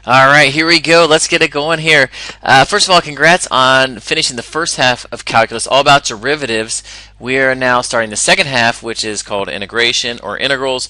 All right, here we go. Let's get it going here. First of all, congrats on finishing the first half of calculus, all about derivatives. We are now starting the second half, which is called integration or integrals,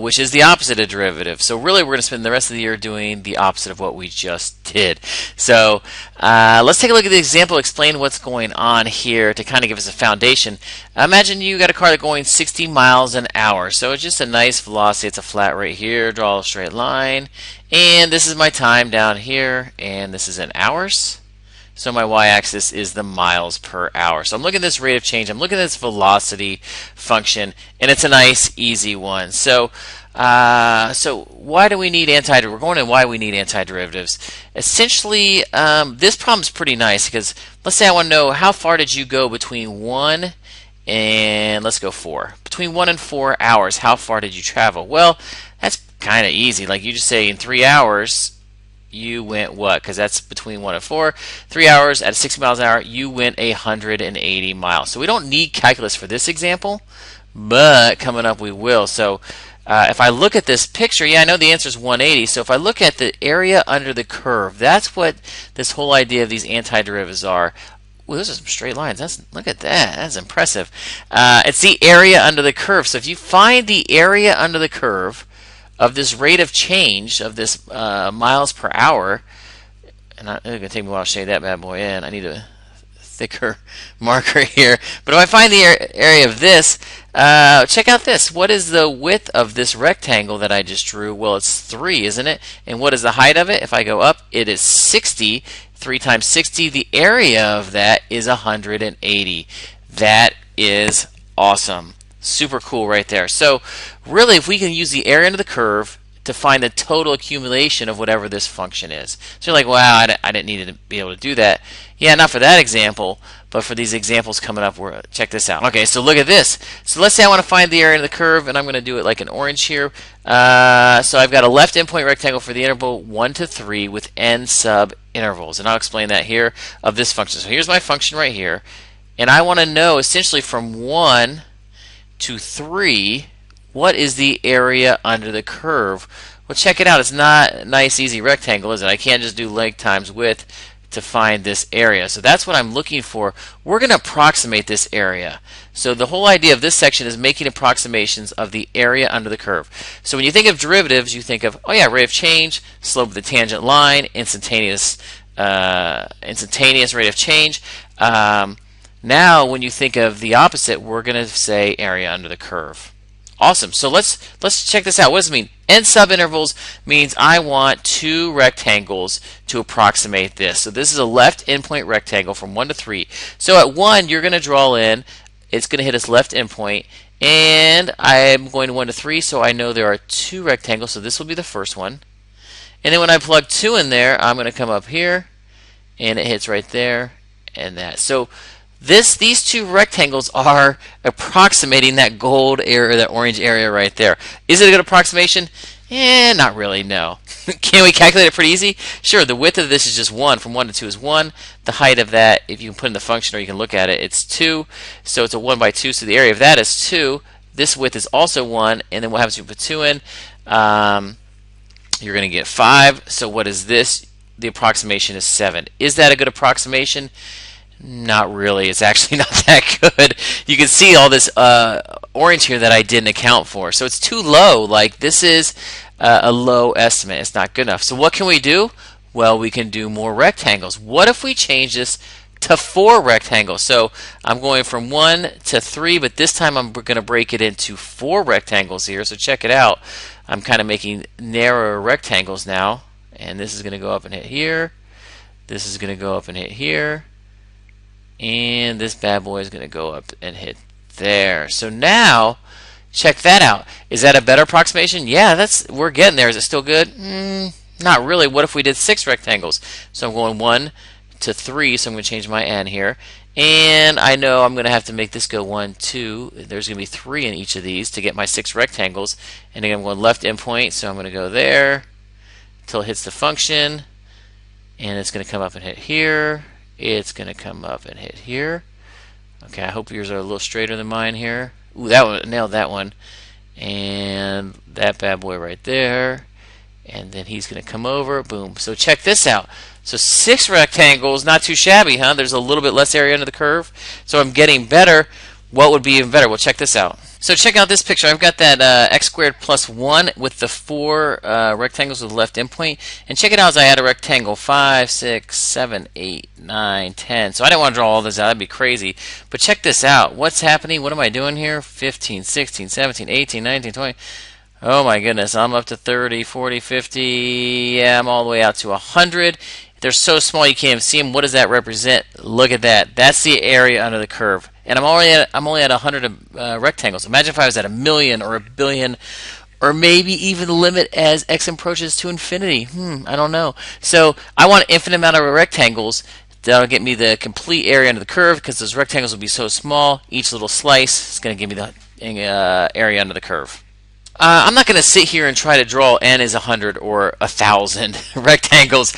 which is the opposite of derivative. So really, we're going to spend the rest of the year doing the opposite of what we just did. So let's take a look at the example, explain what's going on here to kind of give us a foundation. Imagine you got a car that's going 60 miles an hour. So it's just a nice velocity. It's a flat right here. Draw a straight line. And this is my time down here, and this is in hours. So my y-axis is the miles per hour. So I'm looking at this rate of change. I'm looking at this velocity function, and it's a nice, easy one. So why do we need antiderivatives? We're going to why we need antiderivatives. Essentially, this problem's pretty nice because let's say I want to know how far did you go between 1 and let's go 4. Between 1 and 4 hours, how far did you travel? Well, that's kind of easy. Like you just say in 3 hours, you went what? Because that's between 1 and 4. 3 hours at 60 miles an hour, you went 180 miles. So we don't need calculus for this example, but coming up we will. So if I look at this picture, yeah, I know the answer is 180. So if I look at the area under the curve, that's what this whole idea of these antiderivatives are. Well, those are some straight lines. Look at that. That's impressive. It's the area under the curve. So if you find the area under the curve of this rate of change of this miles per hour, and it's going to take me a while to shade that bad boy in. I need a thicker marker here. But if I find the area of this, check out this. What is the width of this rectangle that I just drew? Well, it's 3, isn't it? And what is the height of it? If I go up, it is 60. 3 times 60, the area of that is 180. That is awesome. Super cool right there. So really, if we can use the area under the curve to find the total accumulation of whatever this function is. So you're like, wow, I didn't need to be able to do that. Yeah, not for that example, but for these examples coming up, check this out. Okay, so look at this. So let's say I want to find the area under the curve, and I'm going to do it like an orange here. So I've got a left endpoint rectangle for the interval 1 to 3 with n sub intervals, and I'll explain that here of this function. So here's my function right here, and I want to know essentially from 1 to 3, what is the area under the curve? Well, check it out. It's not a nice, easy rectangle, is it? I can't just do length times width to find this area. So that's what I'm looking for. We're going to approximate this area. So the whole idea of this section is making approximations of the area under the curve. So when you think of derivatives, you think of, oh yeah, rate of change, slope of the tangent line, instantaneous rate of change. Now, when you think of the opposite, we're going to say area under the curve. Awesome. So let's check this out. What does it mean? N subintervals means I want 2 rectangles to approximate this. So this is a left endpoint rectangle from 1 to 3. So at 1, you're going to draw in. It's going to hit its left endpoint, and I'm going to 1 to 3, so I know there are 2 rectangles. So this will be the first one. And then when I plug 2 in there, I'm going to come up here, and it hits right there and that. So these 2 rectangles are approximating that gold area, that orange area right there. Is it a good approximation? Not really, no. Can we calculate it pretty easy? Sure, the width of this is just 1. From 1 to 2 is 1. The height of that, if you can put in the function or you can look at it, it's 2. So it's a 1 by 2, so the area of that is 2. This width is also 1, and then what happens if you put 2 in? You're going to get 5. So what is this? The approximation is 7. Is that a good approximation? Not really. It's actually not that good. You can see all this orange here that I didn't account for. So it's too low. Like this is a low estimate. It's not good enough. So what can we do? Well, we can do more rectangles. What if we change this to 4 rectangles? So I'm going from 1 to 3, but this time I'm going to break it into 4 rectangles here. So check it out. I'm kind of making narrower rectangles now. And this is going to go up and hit here. This is going to go up and hit here. And this bad boy is going to go up and hit there. So now, check that out. Is that a better approximation? Yeah, we're getting there. Is it still good? Not really. What if we did 6 rectangles? So I'm going 1 to 3, so I'm going to change my n here. And I know I'm going to have to make this go 1, 2. There's going to be 3 in each of these to get my 6 rectangles. And again, I'm going left endpoint, so I'm going to go there until it hits the function. And it's going to come up and hit here. It's going to come up and hit here. Okay, I hope yours are a little straighter than mine here. Ooh, that one, nailed that one. And that bad boy right there. and then he's going to come over, boom. So check this out. So 6 rectangles, not too shabby, huh? There's a little bit less area under the curve, so I'm getting better. What would be even better? Well, check this out. So check out this picture. I've got that x squared plus 1 with the 4 rectangles with the left endpoint. And check it out as I add a rectangle. 5, 6, 7, 8, 9, 10. So I didn't want to draw all this out. That'd be crazy. But check this out. What's happening? What am I doing here? 15, 16, 17, 18, 19, 20. Oh my goodness. I'm up to 30, 40, 50. Yeah, I'm all the way out to 100. They're so small you can't even see them. What does that represent? Look at that. That's the area under the curve. And I'm only at 100 rectangles. Imagine if I was at 1,000,000 or 1,000,000,000, or maybe even the limit as x approaches to infinity. I don't know. So I want an infinite amount of rectangles. That'll get me the complete area under the curve because those rectangles will be so small. Each little slice is going to give me the area under the curve. I'm not going to sit here and try to draw n is 100 or 1,000 rectangles.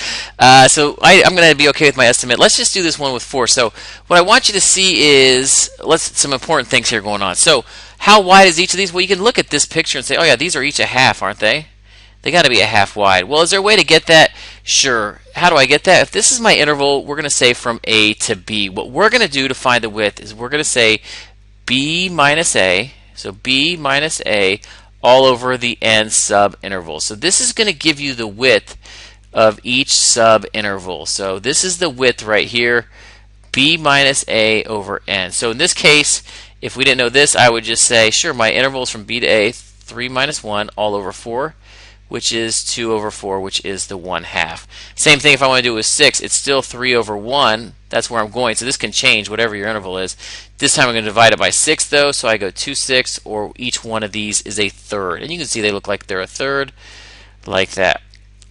So I'm going to be okay with my estimate. Let's just do this one with 4. So what I want you to see is some important things here going on. So how wide is each of these? Well, you can look at this picture and say, oh yeah, these are each a half, aren't they? They got to be a half wide. Well, is there a way to get that? Sure. How do I get that? If this is my interval, we're going to say from A to B. What we're going to do to find the width is we're going to say B minus A. So B minus A all over the n sub-intervals. So this is going to give you the width of each sub-interval. So this is the width right here, b minus a over n. So in this case, if we didn't know this, I would just say, sure, my interval is from b to a, 3 minus 1 all over 4, which is 2 over 4, which is the 1/2. Same thing if I want to do it with 6, it's still 3 over 1. That's where I'm going. So this can change whatever your interval is. This time I'm going to divide it by 6 though, so I go 2 6, or each one of these is a third. And you can see they look like they're a third, like that.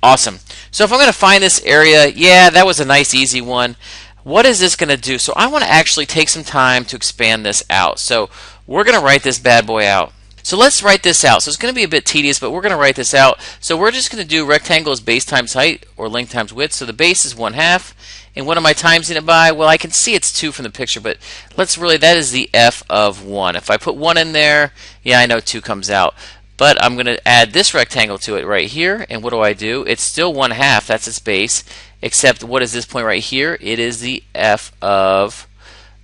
Awesome. So if I'm going to find this area, yeah, that was a nice easy one. What is this going to do? So I want to actually take some time to expand this out. So we're going to write this bad boy out. So let's write this out. So it's going to be a bit tedious, but we're going to write this out. So we're just going to do rectangle is base times height, or length times width. So the base is 1/2. And what am I timesing it by? Well, I can see it's 2 from the picture, but that is the f of 1. If I put 1 in there, yeah, I know 2 comes out. But I'm going to add this rectangle to it right here. And what do? It's still 1/2. That's its base. Except what is this point right here? It is the f of,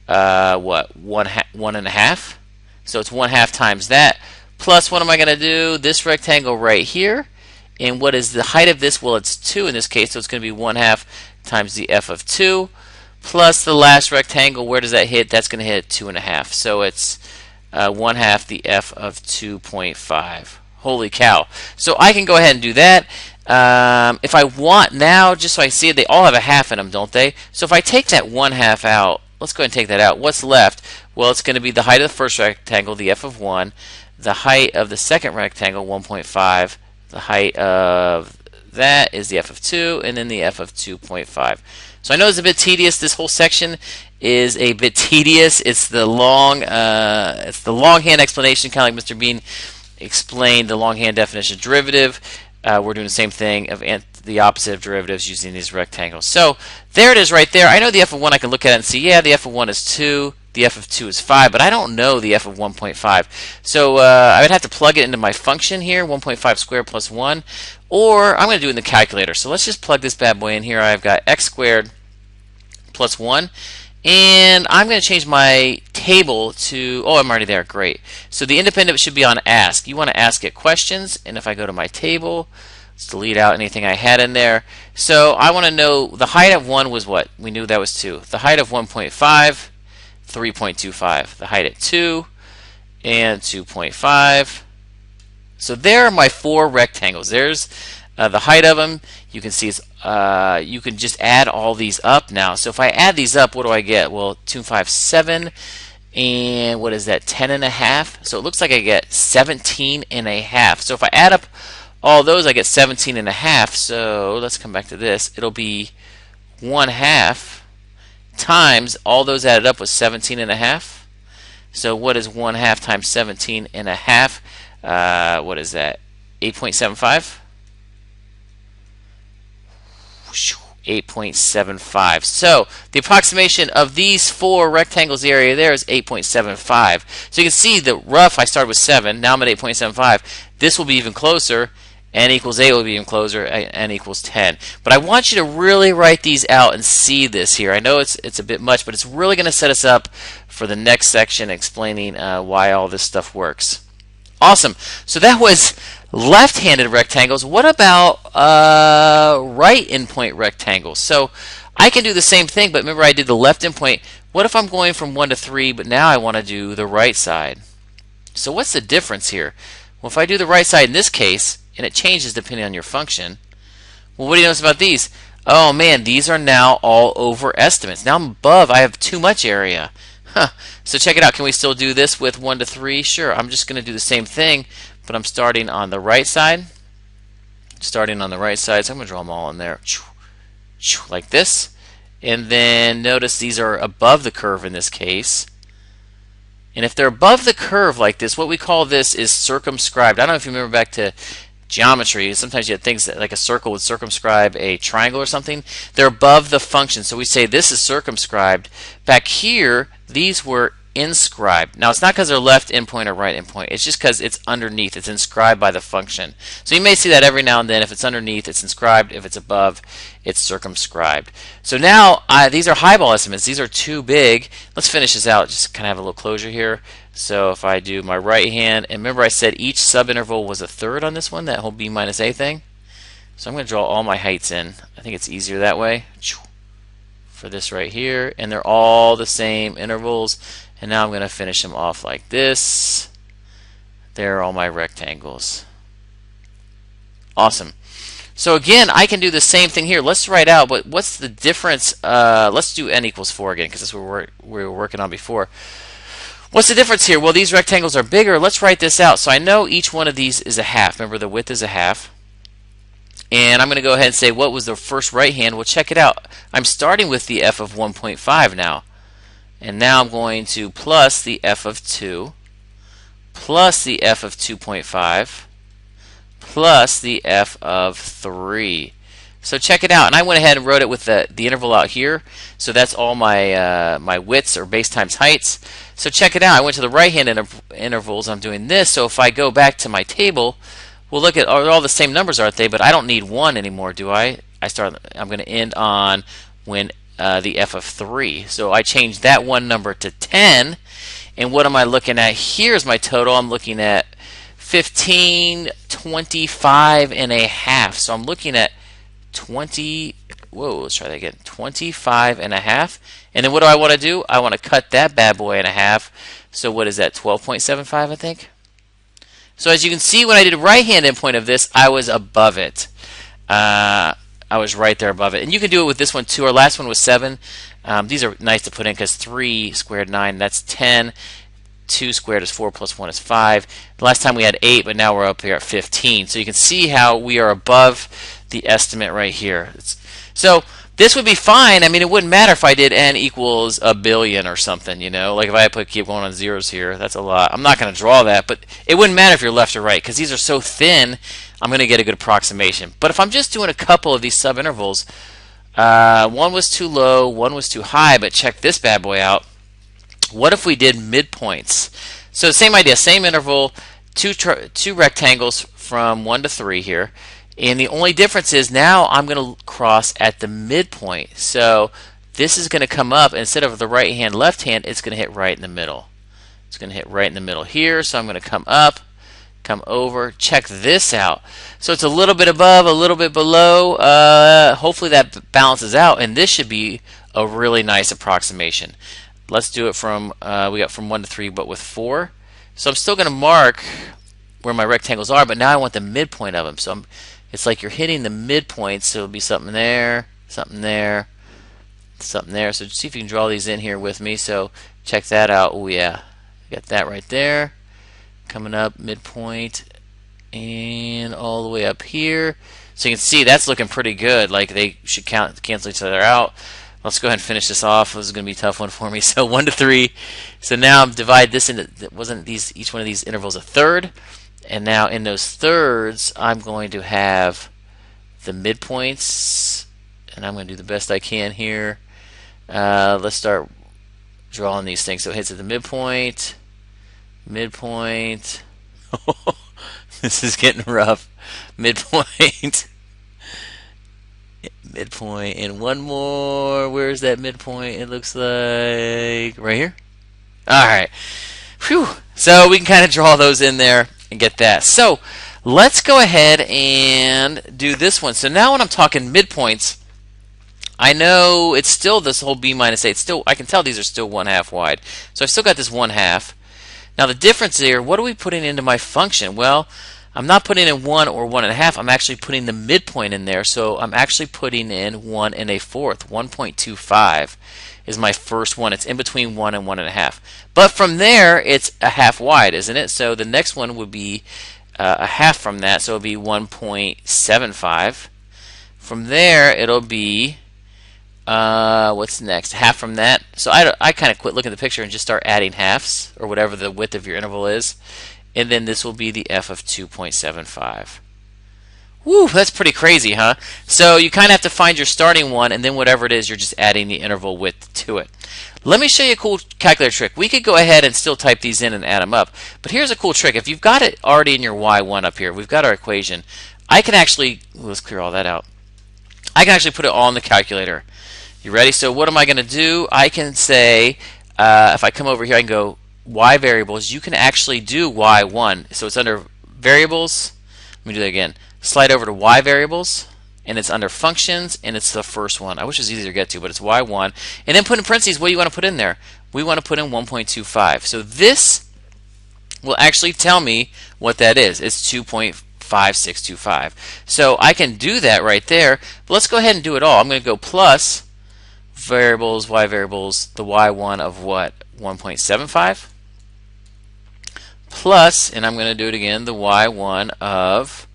what? 1.5? So it's 1/2 times that. Plus, what am I going to do? This rectangle right here. And what is the height of this? Well, it's 2 in this case, so it's going to be 1/2 times the f of 2. Plus the last rectangle, where does that hit? That's going to hit 2.5. So it's 1/2 the f of 2.5. Holy cow. So I can go ahead and do that. If I want now, just so I see it, they all have a half in them, don't they? So if I take that 1/2 out, let's go ahead and take that out. What's left? Well, it's going to be the height of the first rectangle, the f of 1, the height of the second rectangle, 1.5, the height of that is the f of 2, and then the f of 2.5. So I know it's a bit tedious. This whole section is a bit tedious. It's the longhand explanation, kind of like Mr. Bean explained the longhand definition of derivative. We're doing the same thing of the opposite of derivatives using these rectangles. So there it is right there. I know the f of 1, I can look at it and see, yeah, the f of 1 is 2, the f of 2 is 5, but I don't know the f of 1.5. So I would have to plug it into my function here, 1.5 squared plus 1, or I'm going to do it in the calculator. So let's just plug this bad boy in here. I've got x squared plus 1, and I'm going to change my table to, oh, I'm already there, great. So the independent should be on ask. You want to ask it questions, and if I go to my table, let's delete out anything I had in there. So I want to know the height of 1 was what? We knew that was 2. The height of 1.5, 3.25. The height at 2 and 2.5. So there are my 4 rectangles. There's the height of them. You can see you can just add all these up now. So if I add these up, what do I get? Well, 2, 5, 7, and what is that? 10.5. So it looks like I get 17.5. So if I add up all those, I get 17.5. So let's come back to this. It'll be 1/2 times all those added up was 17.5. So what is 1/2 times 17.5? What is that? 8.75. 8.75. So the approximation of these 4 rectangles, the area there is 8.75. So you can see the rough, I started with 7, now I'm at 8.75. This will be even closer, n equals 8 will be even closer, n equals 10. But I want you to really write these out and see this here. I know it's a bit much, but it's really going to set us up for the next section explaining why all this stuff works. Awesome. So that was left-handed rectangles. What about right endpoint rectangles? So I can do the same thing, but remember I did the left endpoint. What if I'm going from 1 to 3, but now I want to do the right side? So what's the difference here? Well, if I do the right side in this case, and it changes depending on your function, well, what do you notice about these? Oh man, these are now all over estimates. Now I'm above, I have too much area. So check it out. Can we still do this with 1 to 3? Sure. I'm just going to do the same thing, but I'm starting on the right side. Starting on the right side, so I'm going to draw them all in there. Like this. And then notice these are above the curve in this case. And if they're above the curve like this, what we call this is circumscribed. I don't know if you remember back to geometry. Sometimes you had things that, like a circle would circumscribe a triangle or something. They're above the function. So we say this is circumscribed. Back here, these were inscribed. Now it's not because they're left endpoint or right endpoint. It's just because it's underneath. It's inscribed by the function. So you may see that every now and then. If it's underneath, it's inscribed. If it's above, it's circumscribed. So now these are highball estimates. These are too big. Let's finish this out. Just kind of have a little closure here. So if I do my right hand, and remember I said each subinterval was a third on this one, that whole b minus a thing. So I'm going to draw all my heights in. I think it's easier that way for this right here. And they're all the same intervals. And now I'm going to finish them off like this. There are all my rectangles. Awesome. So again, I can do the same thing here. Let's write out, but what's the difference? Let's do n equals 4 again, because that's what we were working on before. What's the difference here? Well, these rectangles are bigger. Let's write this out. So I know each one of these is a half. Remember, the width is a half. And I'm going to go ahead and say, what was the first right hand? Well, check it out. I'm starting with the f of 1.5 now. And now I'm going to plus the f of 2, plus the f of 2.5, plus the f of 3. So check it out. And I went ahead and wrote it with the interval out here. So that's all my my widths or base times heights. So check it out. I went to the right-hand intervals. I'm doing this. So if I go back to my table, well, look at all the same numbers, aren't they? But I don't need 1 anymore, do I? I'm going to end on when the f of 3. So I changed that one number to 10. And what am I looking at? Here's my total. I'm looking at 1525 and a half. So I'm looking at 20. Whoa, let's try that again. 25 and a half. And then what do I want to do? I want to cut that bad boy in a half. So what is that? 12.75, I think. So as you can see, when I did right-hand endpoint of this, I was above it. I was right there above it. And you can do it with this one too. Our last one was 7. These are nice to put in because 3 squared 9, that's 10. 2 squared is 4 plus 1 is 5. The last time we had 8, but now we're up here at 15. So you can see how we are above the estimate right here. So this would be fine. I mean, it wouldn't matter if I did n equals a billion or something, you know. Like if I keep going on zeros here, that's a lot. I'm not going to draw that, but it wouldn't matter if you're left or right because these are so thin, I'm going to get a good approximation. But if I'm just doing a couple of these subintervals, one was too low, one was too high, but check this bad boy out. What if we did midpoints? So same idea, same interval, two rectangles from 1 to 3 here. And the only difference is now I'm going to cross at the midpoint. So this is going to come up. Instead of the right hand, left hand, it's going to hit right in the middle. It's going to hit right in the middle here. So I'm going to come up, come over. Check this out. So it's a little bit above, a little bit below. Hopefully that balances out. And this should be a really nice approximation. Let's do it from, we got from 1 to 3, but with 4. So I'm still going to mark where my rectangles are, but now I want the midpoint of them. So it's like you're hitting the midpoint, so it'll be something there, something there, something there. So see if you can draw these in here with me. So check that out. Oh yeah, got that right there. Coming up, midpoint, and all the way up here. So you can see that's looking pretty good. Like they should cancel each other out. Let's go ahead and finish this off. This is going to be a tough one for me. So 1 to 3. So now I'm divide this into, wasn't these each one of these intervals a third? And now in those thirds, I'm going to have the midpoints, and I'm going to do the best I can here. Let's start drawing these things. So it hits at the midpoint, midpoint. This is getting rough. midpoint. Midpoint, and one more. Where's that midpoint? It looks like right here. All right. Whew. So we can kind of draw those in there and get that. So let's go ahead and do this one. So now when I'm talking midpoints, I know it's still this whole b minus a. It's still, I can tell these are still 1/2 wide. So I've still got this 1/2. Now the difference here, what are we putting into my function? Well, I'm not putting in 1 or 1.5. I'm actually putting the midpoint in there. So I'm actually putting in 1 1/4. 1.25 is my first one. It's in between 1 and 1.5. But from there, it's a 1/2 wide, isn't it? So the next one would be a 1/2 from that. So it'll be 1.75. From there, it'll be what's next? 1/2 from that. So I kind of quit looking at the picture and just start adding halves or whatever the width of your interval is. And then this will be the f of 2.75. Woo, that's pretty crazy, huh? So you kind of have to find your starting one, and then whatever it is, you're just adding the interval width to it. Let me show you a cool calculator trick. We could go ahead and still type these in and add them up. But here's a cool trick. If you've got it already in your y1 up here, we've got our equation. I can actually, let's clear all that out. I can actually put it all in the calculator. You ready? So what am I going to do? I can say, if I come over here, I can go y variables. You can actually do y1. So it's under variables. Let me do that again. Slide over to y variables, and it's under functions, and it's the first one. I wish it was easier to get to, but it's y1. And then put in parentheses what do you want to put in there. We want to put in 1.25. So this will actually tell me what that is. It's 2.5625. So I can do that right there. But let's go ahead and do it all. I'm going to go plus variables, y variables, the y1 of what? 1.75 plus, and I'm going to do it again, the y1 of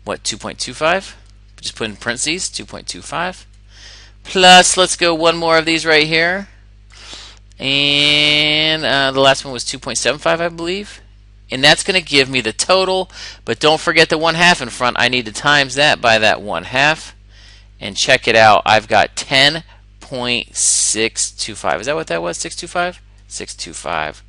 what, 2.25? Just put in parentheses, 2.25 plus, let's go one more of these right here, and the last one was 2.75, I believe, and that's going to give me the total. But don't forget the 1/2 in front. I need to times that by that 1/2, and check it out. I've got 10.625. Is that what that was? 625? 625.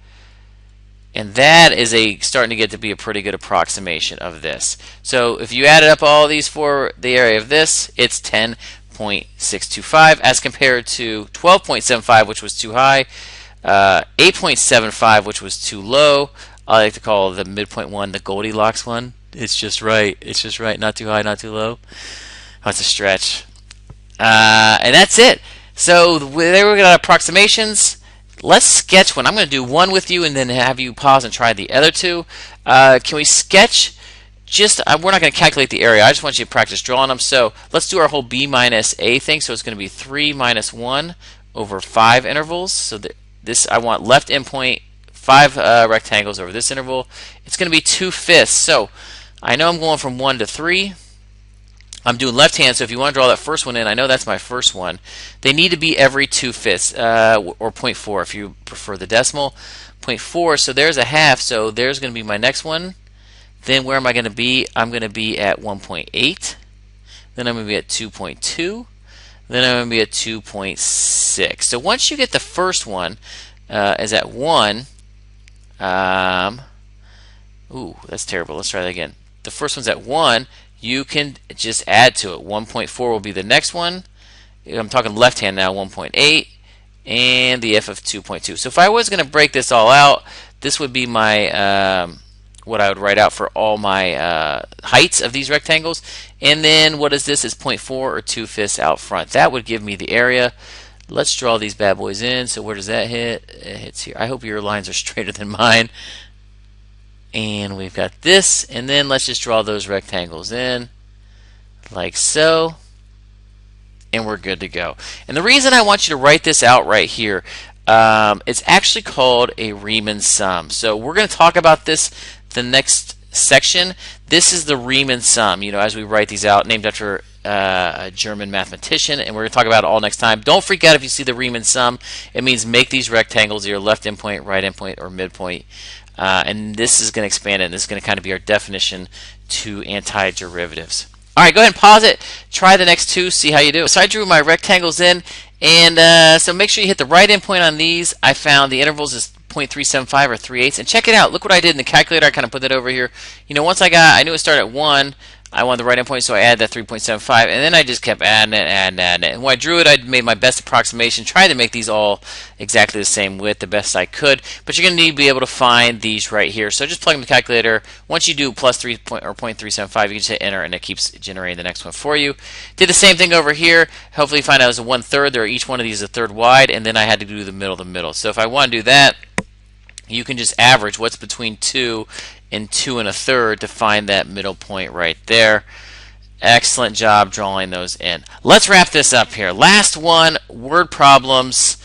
And that is starting to get to be a pretty good approximation of this. So if you added up all these for the area of this, it's 10.625 as compared to 12.75, which was too high, 8.75, which was too low. I like to call the midpoint one the Goldilocks one. It's just right. It's just right. Not too high, not too low. That's a stretch. And that's it. So there we got approximations. Let's sketch one. I'm going to do one with you and then have you pause and try the other two. Can we sketch? We're not going to calculate the area. I just want you to practice drawing them. So let's do our whole b minus a thing. So it's going to be 3 minus 1 over 5 intervals. So this, I want left endpoint 5 rectangles over this interval. It's going to be 2/5. So I know I'm going from 1 to 3. I'm doing left hand, so if you want to draw that first one in, I know that's my first one. They need to be every 2/5, or 0.4 if you prefer the decimal. 0.4, so there's a 1/2, so there's going to be my next one. Then where am I going to be? I'm going to be at 1.8. Then I'm going to be at 2.2. Then I'm going to be at 2.6. So once you get the first one is at 1, ooh, that's terrible. Let's try that again. The first one's at 1. You can just add to it. 1.4 will be the next one. I'm talking left hand now, 1.8, and the f of 2.2. So if I was going to break this all out, this would be my what I would write out for all my heights of these rectangles. And then what is this? Is 0.4 or 2/5 out front. That would give me the area. Let's draw these bad boys in. So where does that hit? It hits here. I hope your lines are straighter than mine. And we've got this, and then let's just draw those rectangles in like so, and we're good to go. And the reason I want you to write this out right here, it's actually called a Riemann sum. So we're going to talk about this the next section. This is the Riemann sum, as we write these out, named after a German mathematician, and we're going to talk about it all next time. Don't freak out if you see the Riemann sum. It means make these rectangles your left endpoint, right endpoint, or midpoint. And this is going to expand it, and this is going to kind of be our definition to antiderivatives. All right, go ahead and pause it. Try the next two, see how you do. So I drew my rectangles in, and so make sure you hit the right endpoint on these. I found the intervals is 0.375 or 3/8, and check it out. Look what I did in the calculator. I kind of put that over here. Once I knew it started at 1, I wanted the right endpoint, so I added that 3.75, and then I just kept adding it, And when I drew it, I made my best approximation, tried to make these all exactly the same width the best I could, but you're going to need to be able to find these right here. So just plug in the calculator. Once you do plus 3 or 0.375, you can just hit enter, and it keeps generating the next one for you. Did the same thing over here. Hopefully you find out it was a 1/3. Each one of these is a third wide, and then I had to do the middle. So if I want to do that, you can just average what's between 2 and 2 1/3 to find that middle point right there. Excellent job drawing those in. Let's wrap this up here. Last one, word problems.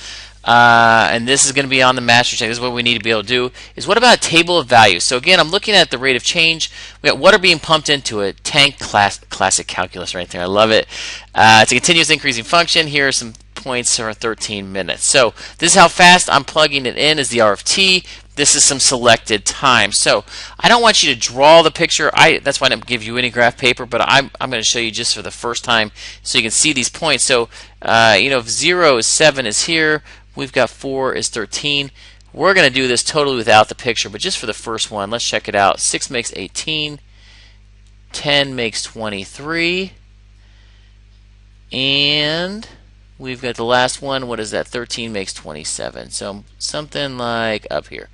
And this is going to be on the master check. This is what we need to be able to do. Is what about a table of values? So again, I'm looking at the rate of change. We got water being pumped into a tank. Classic calculus right there. I love it. It's a continuous increasing function. Here are some points for 13 minutes. So this is how fast I'm plugging it in is the R of t. This is some selected time. So I don't want you to draw the picture. That's why I didn't give you any graph paper, but I'm going to show you just for the first time so you can see these points. So if 0 is 7 is here, we've got 4 is 13. We're going to do this totally without the picture, but just for the first one, let's check it out. 6 makes 18, 10 makes 23, and we've got the last one. What is that? 13 makes 27. So something like up here.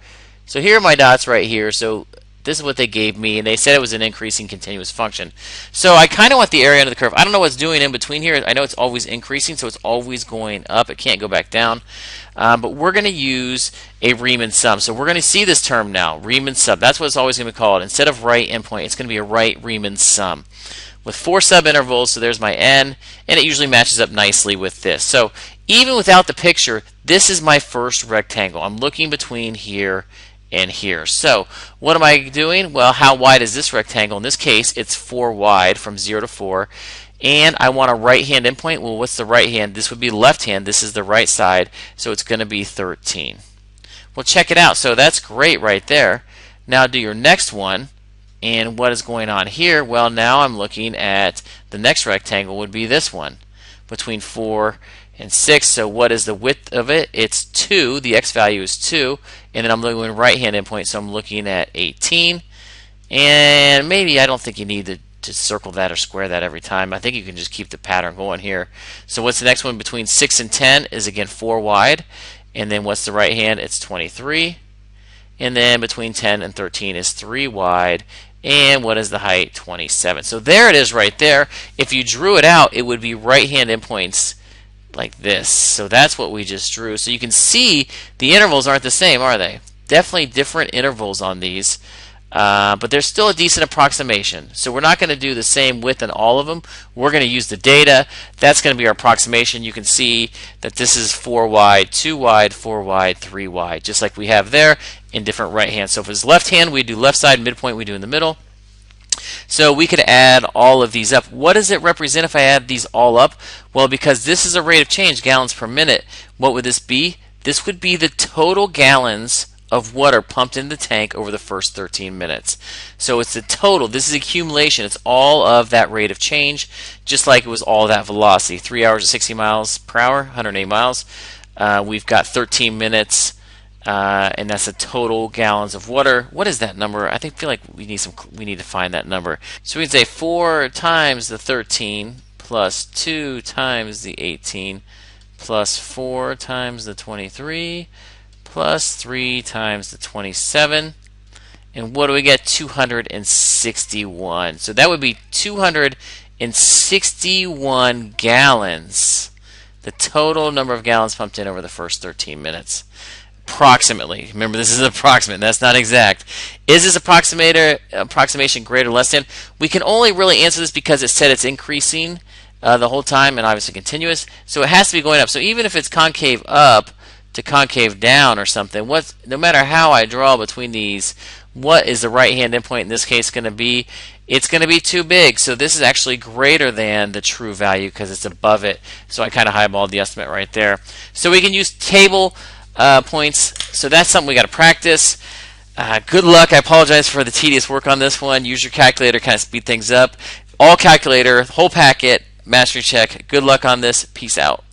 So here are my dots right here. So this is what they gave me, and they said it was an increasing continuous function. So I kind of want the area under the curve. I don't know what's doing in between here. I know it's always increasing, so it's always going up. It can't go back down. But we're going to use a Riemann sum. So we're going to see this term now, Riemann sum. That's what it's always going to be called. Instead of right endpoint, it's going to be a right Riemann sum with 4 subintervals. So there's my n, and it usually matches up nicely with this. So even without the picture, this is my first rectangle. I'm looking between here and here. So what am I doing? Well, how wide is this rectangle? In this case, it's 4 wide from 0 to 4. And I want a right hand endpoint. Well, what's the right hand? This would be left hand. This is the right side. So it's going to be 13. Well, check it out. So that's great right there. Now do your next one. And what is going on here? Well, now I'm looking at the next rectangle would be this one between 4 and 6. So what is the width of it? It's 2. The x value is 2. And then I'm looking at right hand endpoint, so I'm looking at 18. And maybe I don't think you need to circle that or square that every time. I think you can just keep the pattern going here. So what's the next one between 6 and 10 is again 4 wide. And then what's the right hand? It's 23. And then between 10 and 13 is 3 wide. And what is the height? 27. So there it is right there. If you drew it out, it would be right hand endpoints like this. So that's what we just drew. So you can see the intervals aren't the same, are they? Definitely different intervals on these. But there's still a decent approximation. So we're not going to do the same width in all of them. We're going to use the data. That's going to be our approximation. You can see that this is 4 wide, 2 wide, 4 wide, 3 wide, just like we have there in different right hands. So if it's left hand, we do left side, midpoint we do in the middle. So we could add all of these up. What does it represent if I add these all up? Well, because this is a rate of change, gallons per minute, what would this be? This would be the total gallons of water pumped in the tank over the first 13 minutes. So it's the total. This is accumulation. It's all of that rate of change, just like it was all that velocity. 3 hours at 60 miles per hour, 108 miles. We've got 13 minutes, and that's the total gallons of water. What is that number? I feel like we need to find that number. So we can say 4 times the 13 plus 2 times the 18 plus 4 times the 23 plus 3 times the 27. And what do we get? 261. So that would be 261 gallons. The total number of gallons pumped in over the first 13 minutes. Approximately. Remember, this is approximate. That's not exact. Is this approximation greater or less than? We can only really answer this because it said it's increasing the whole time and obviously continuous. So it has to be going up. So even if it's concave up to concave down or something, no matter how I draw between these, what is the right hand endpoint in this case going to be? It's going to be too big. So this is actually greater than the true value because it's above it. So I kind of highballed the estimate right there. So we can use table points. So that's something we got to practice. Good luck. I apologize for the tedious work on this one. Use your calculator, kind of speed things up. All calculator, whole packet, mastery check. Good luck on this. Peace out.